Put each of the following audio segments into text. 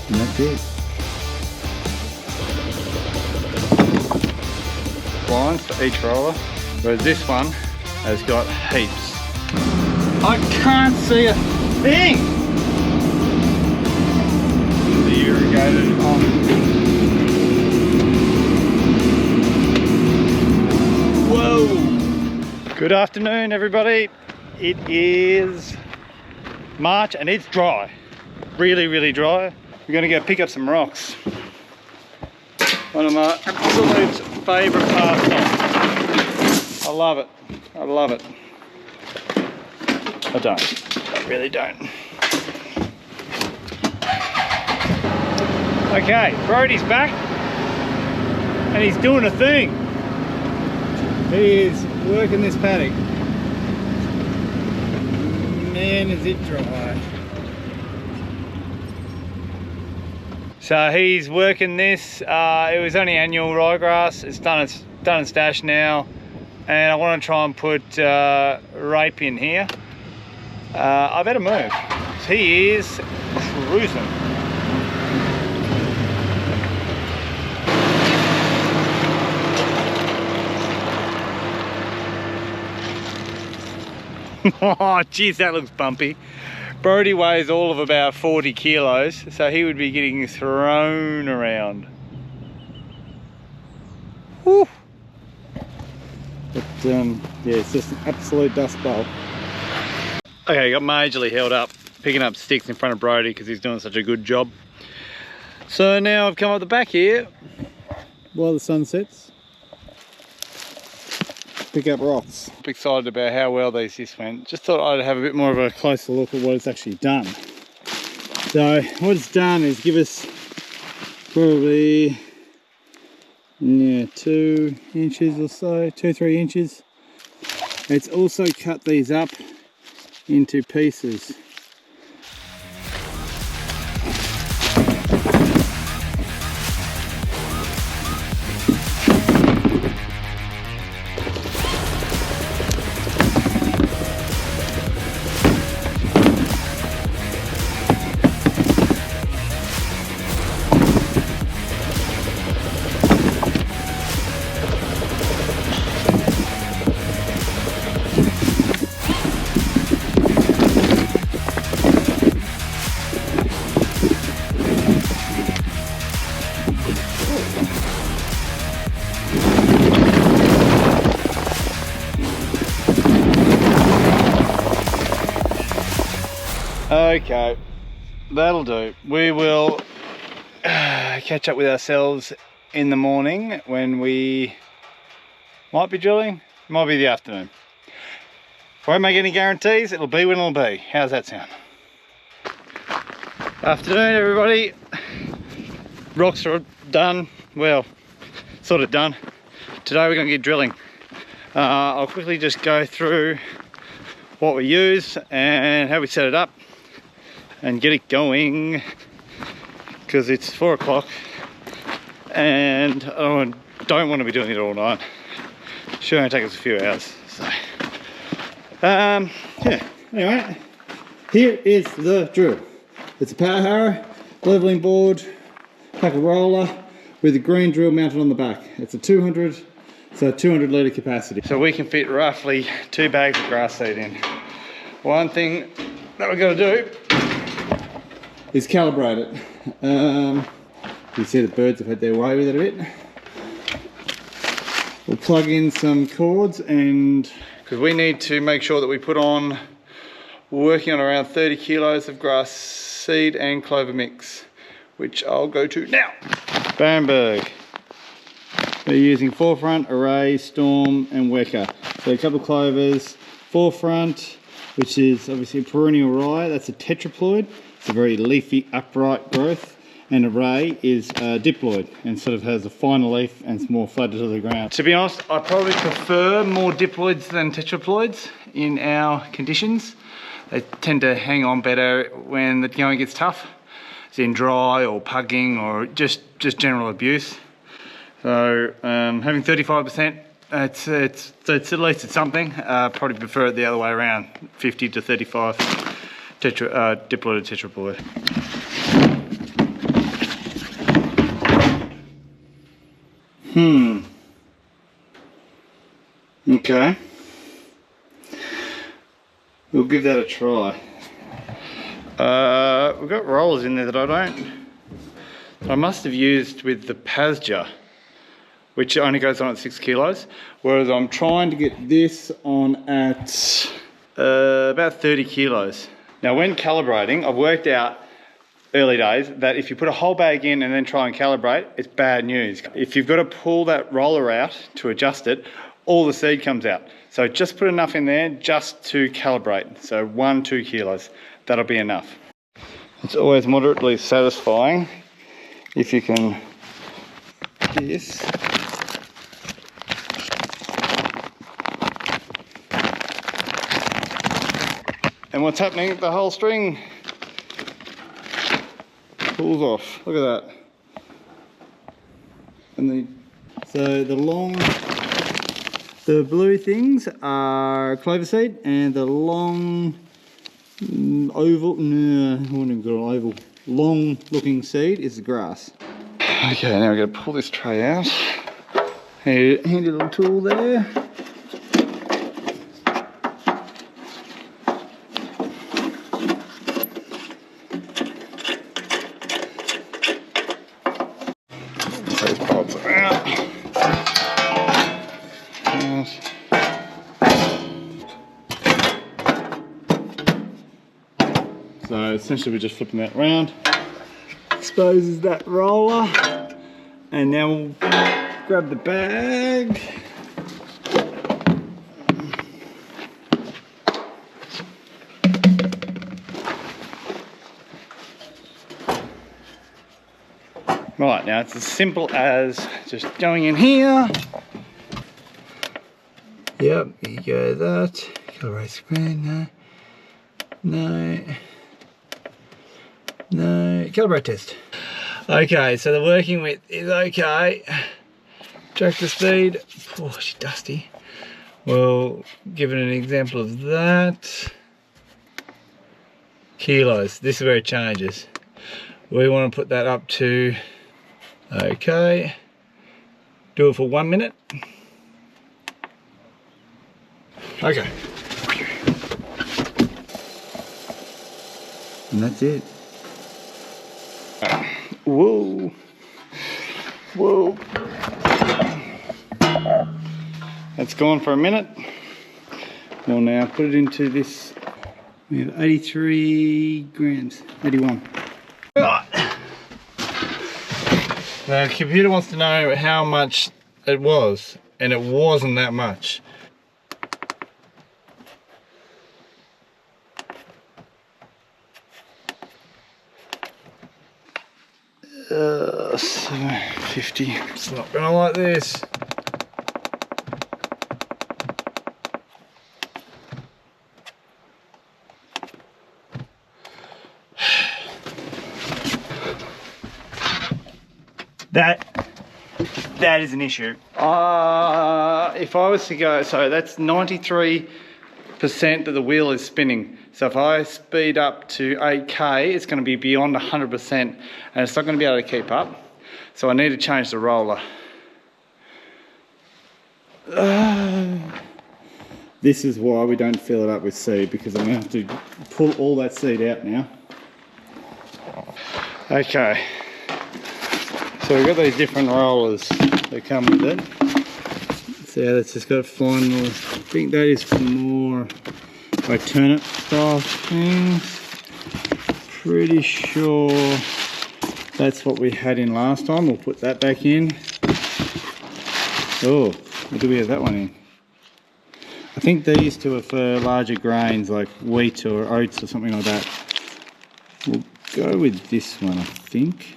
And that's it. Blinds for each roller, whereas this one has got heaps. I can't see a thing! The irrigated on. Whoa! Good afternoon, everybody. It is March and it's dry. Really, really dry. We're gonna go pick up some rocks. One of my absolute favourite pastimes. I love it. I love it. I don't. I really don't. Okay, Brody's back and he's doing a thing. He is working this paddock. Man, is it dry. So he's working this. It was only annual ryegrass. It's done its dash now, and I want to try and put rape in here. I better move. He is cruising. Oh, geez, that looks bumpy. Brody weighs all of about 40 kilos, so he would be getting thrown around. Whew. But yeah, it's just an absolute dust bowl. Okay, got majorly held up, picking up sticks in front of Brody because he's doing such a good job. So now I've come up the back here while the sun sets. Pick up rocks. I'm excited about how well these just went. Just thought I'd have a bit more of a closer look at what it's actually done. So what it's done is give us probably 2 inches or so, 2-3 inches. It's also cut these up into pieces. Okay, that'll do. We will catch up with ourselves in the morning when we might be drilling. Might be the afternoon. Won't make any guarantees. It'll be when it'll be. How's that sound? Afternoon, everybody. Rocks are done. Well, sort of done. Today we're going to get drilling. I'll quickly just go through what we use and how we set it up and get it going, because it's 4 o'clock and I don't want to be doing it all night. Sure, it'll take us a few hours. So yeah, anyway, here is the drill. It's a power harrow, leveling board, packer roller with a Greendrill mounted on the back. It's a 200 litre capacity. So we can fit roughly 2 bags of grass seed in. One thing that we've got to do is calibrate it. You see the birds have had their way with it a bit. We'll plug in some cords, and because we need to make sure that we put on, we're working on around 30 kilos of grass seed and clover mix, which I'll go to now. Bamberg. We're using Forefront, Array, Storm and Wecker. So a couple of clovers. Forefront, which is obviously a perennial rye, that's a tetraploid. It's a very leafy, upright growth. And Array is diploid and sort of has a finer leaf and it's more flattened to the ground. To be honest, I probably prefer more diploids than tetraploids in our conditions. They tend to hang on better when the going gets tough. It's in dry or pugging or just general abuse. So having 35%, it's at least it's something. Probably prefer it the other way around, 50 to 35 diploid to tetraploid. Okay. We'll give that a try. We've got rollers in there that I must have used with the pasture, which only goes on at 6 kilos, whereas I'm trying to get this on at about 30 kilos. Now when calibrating, I've worked out early days that if you put a whole bag in and then try and calibrate, it's bad news. If you've got to pull that roller out to adjust it, all the seed comes out. So just put enough in there just to calibrate. So 1-2 kilos, that'll be enough. It's always moderately satisfying if you can do this. And what's happening? The whole string pulls off. Look at that. And so the blue things are clover seed, and the long oval, no, I wouldn't even call it oval, long looking seed is the grass. Okay, now we're going to pull this tray out. Handy little tool there. Those pods are out. So essentially we're just flipping that round, exposes that roller, and now we'll grab the bag. Right, now it's as simple as just going in here. Yep, here you go, that. Calibrate screen, no. Calibrate test. Okay, so the working width is okay. Tractor speed, oh, she's dusty. We'll give it an example of that. Kilos, this is where it changes. We want to put that up to, okay. Do it for 1 minute. Okay. And that's it. Whoa. Whoa. That's gone for a minute. We'll now put it into this. We have 83 grams, 81. Right. Now the computer wants to know how much it was, and it wasn't that much. $7.50. It's not gonna like this. That is an issue. If I was to go, so that's 93% that the wheel is spinning. So if I speed up to 8K, it's going to be beyond 100%, and it's not going to be able to keep up. So I need to change the roller. This is why we don't fill it up with seed, because I'm going to have to pull all that seed out now. Okay. So we've got these different rollers that come with it. So that's just got fine more. I think that is for more like turnip style things. Pretty sure that's what we had in last time. We'll put that back in. Oh, what do we have that one in? I think these two are for larger grains like wheat or oats or something like that. We'll go with this one, I think.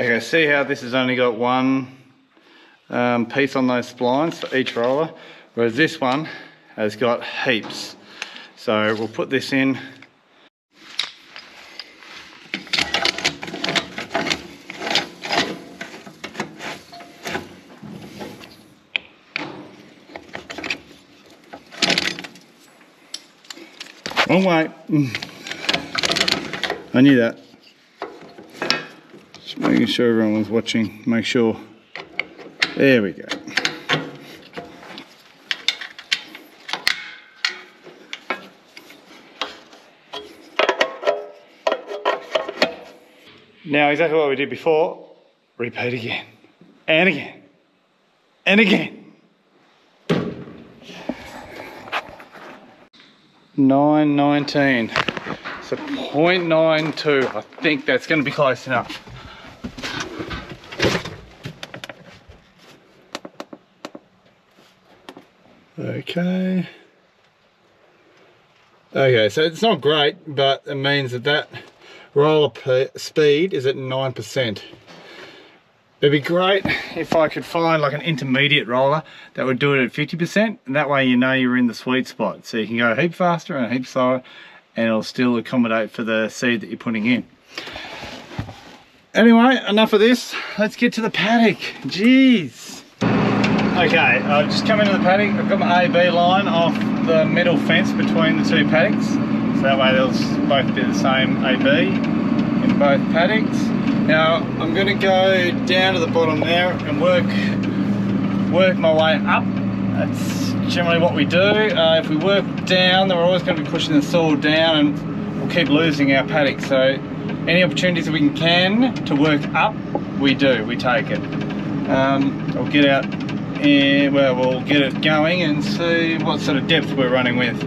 Okay, see how this has only got one piece on those splines for each roller, whereas this one has got heaps. So we'll put this in. Wrong way. I knew that. Just making sure everyone was watching. Make sure. There we go. Now exactly what we did before. Repeat again. And again. And again. 919, so 0.92. I think that's going to be close enough. Okay, so it's not great, but it means that roller speed is at 9%. It'd be great if I could find like an intermediate roller that would do it at 50%, and that way you know you're in the sweet spot. So you can go a heap faster and a heap slower, and it'll still accommodate for the seed that you're putting in. Anyway, enough of this. Let's get to the paddock. Jeez. Okay, I've just come into the paddock. I've got my AB line off the middle fence between the two paddocks. So that way they'll both be the same AB in both paddocks. Now I'm going to go down to the bottom there and work my way up. That's generally what we do. If we work down, then we're always going to be pushing the soil down, and we'll keep losing our paddock. So any opportunities that we can to work up, we do. We take it. I'll get out and we'll get it going and see what sort of depth we're running with.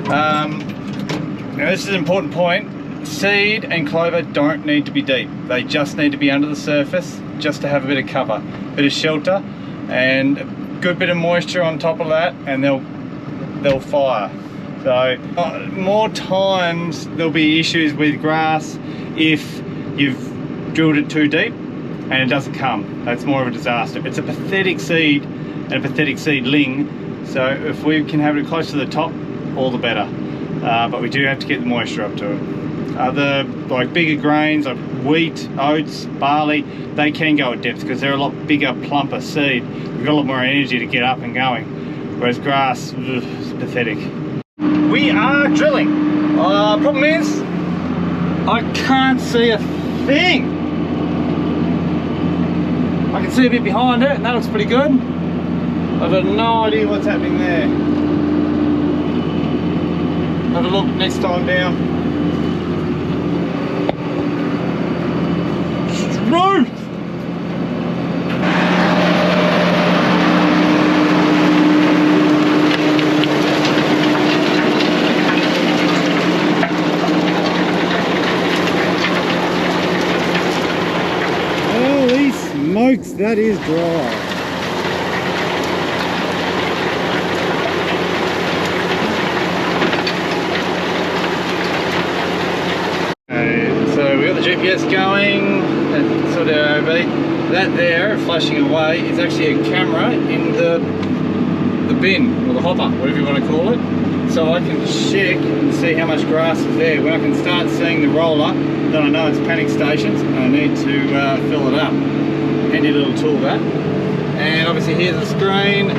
Now this is an important point. Seed and clover don't need to be deep. They just need to be under the surface, just to have a bit of cover, a bit of shelter, and a good bit of moisture on top of that, and they'll fire. So more times there'll be issues with grass if you've drilled it too deep and it doesn't come. That's more of a disaster. It's a pathetic seed and a pathetic seedling, so if we can have it close to the top, all the better. But we do have to get the moisture up to it. Other like bigger grains like wheat, oats, barley, they can go at depth because they're a lot bigger, plumper seed. We've got a lot more energy to get up and going, whereas grass, is pathetic. We are drilling. Problem is, I can't see a thing. I can see a bit behind it, and that looks pretty good. I've got no idea what's happening there. Have a look next time down. Road. Holy smokes, that is dry. So we got the GPS going, and sort of OB. That there, flashing away, is actually a camera in the bin, or the hopper, whatever you want to call it. So I can check and see how much grass is there. When I can start seeing the roller, then I know it's panic stations, and I need to fill it up. Handy little tool that. And obviously here's the screen.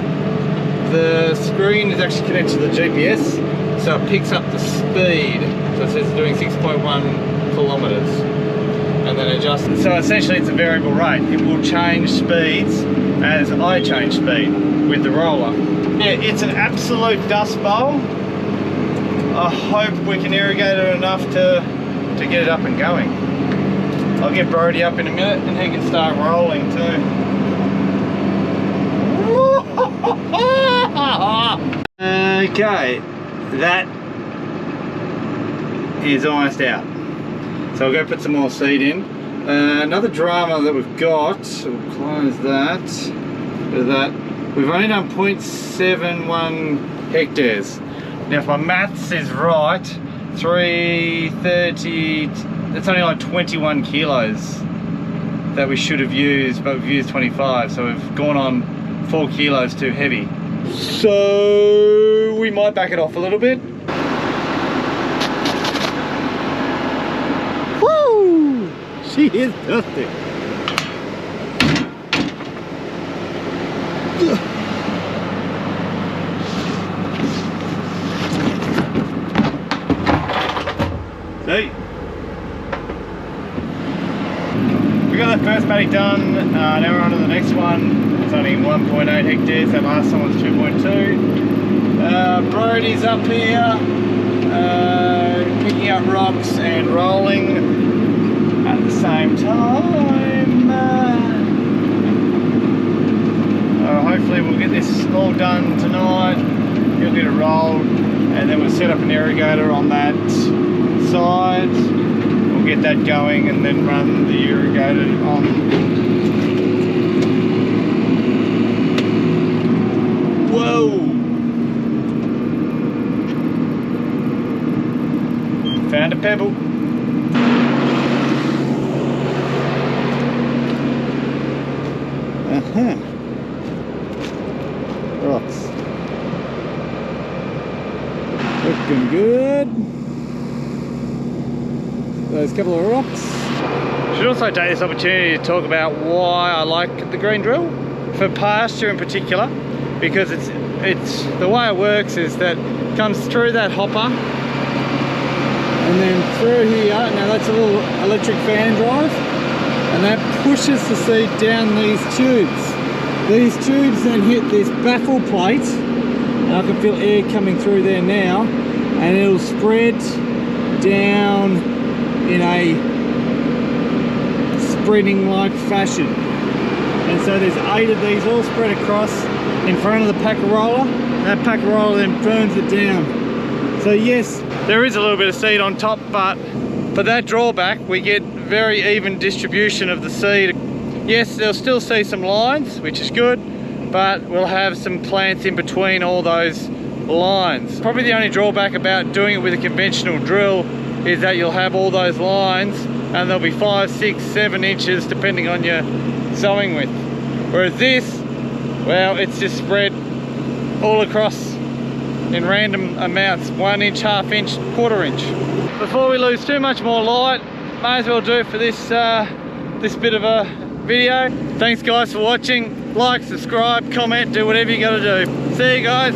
The screen is actually connected to the GPS, so it picks up the speed. So it says it's doing 6.1 kilometers, and then adjusts. So essentially it's a variable rate. It will change speeds as I change speed with the roller. Yeah, it's an absolute dust bowl. I hope we can irrigate it enough to get it up and going. I'll get Brody up in a minute and he can start rolling too. Okay, that is almost out. So I'll go put some more seed in. Another drama that we've got, so we'll close that, bit of that. We've only done 0.71 hectares. Now if my maths is right, 330, that's only like 21 kilos that we should have used, but we've used 25, so we've gone on 4 kilos too heavy. So we might back it off a little bit. Woo! She is dusty. See? We got that first paddock done, now we're on to the next one. It's only 1.8 hectares, that last one was 2.2. Brody's up here, picking up rocks and rolling at the same time. Hopefully we'll get this all done tonight, get it rolled, and then we'll set up an irrigator on that side. We'll get that going and then run the irrigator on. Whoa! Found a pebble. Rocks. Looking good. Those couple of rocks. Should also take this opportunity to talk about why I like the Greendrill for pasture in particular, because it's the way it works is that it comes through that hopper and then through here. Now that's a little electric fan drive, and that pushes the seed down these tubes. These tubes then hit this baffle plate, and I can feel air coming through there now, and it'll spread down in a spreading like fashion. And so there's 8 of these all spread across in front of the packer roller. That packer roller then burns it down. So yes, there is a little bit of seed on top, but for that drawback we get very even distribution of the seed. Yes, they'll still see some lines, which is good, but we'll have some plants in between all those lines. Probably the only drawback about doing it with a conventional drill is that you'll have all those lines and there'll be 5, 6, 7 inches depending on your sowing width. Whereas this, well, it's just spread all across in random amounts, 1 inch, ½ inch, ¼ inch. Before we lose too much more light, may as well do it for this this bit of a video. Thanks guys for watching. Like, subscribe, comment, do whatever you gotta do. See you guys.